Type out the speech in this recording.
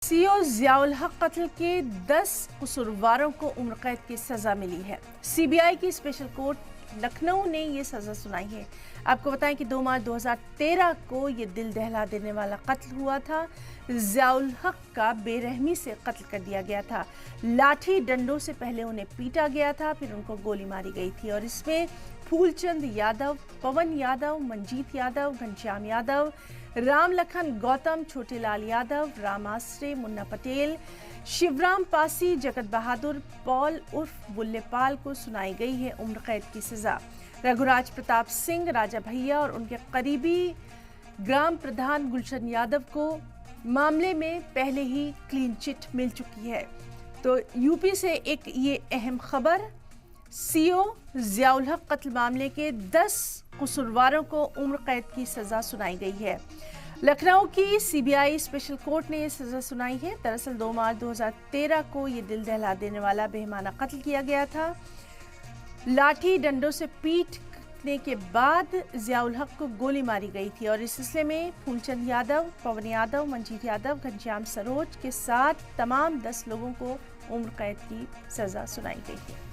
CO Ziaul हक कत्ल के 10 कसूरवारों को उम्र कैद की सजा मिली है। सीबीआई की स्पेशल कोर्ट लखनऊ ने ये सजा सुनाई है। आपको बताएं कि 2 मार्च 2013 को ये दिल दहला देने वाला कत्ल हुआ था। ज़ियाउल हक का बेरहमी से कत्ल कर दिया गया था। लाठी डंडों से पहले उन्हें पीटा गया था, फिर उनको गोली मारी गई थी और इसमें फूलचंद यादव, पवन यादव, मंजीत यादव, घनश्याम यादव, राम लखन गौतम, छोटेलाल यादव, राम आश्रे, मुन्ना पटेल, शिवराम पासी, जगत बहादुर पॉल उर्फ बुल्लेपाल को सुनाई गई है उम्र कैद की सजा। रघुराज प्रताप सिंह, राजा भैया और उनके करीबी ग्राम प्रधान गुलशन यादव को मामले में पहले ही क्लीन चिट मिल चुकी है। तो यूपी से एक ये अहम खबर, सीओ ज़ियाउल हक कत्ल मामले के 10 कसूरवारों को उम्र कैद की सजा सुनाई गई है। लखनऊ की सीबीआई स्पेशल कोर्ट ने यह सजा सुनाई है। दरअसल 2 मार्च 2013 को ये दिल दहला देने वाला बेईमाना कत्ल किया गया था। लाठी डंडों से पीटने के बाद ज़ियाउल हक को गोली मारी गई थी और इस सिलसिले में फूलचंद यादव, पवन यादव, मंजीत यादव, घनश्याम सरोज के साथ तमाम 10 लोगों को उम्र कैद की सजा सुनाई गई है।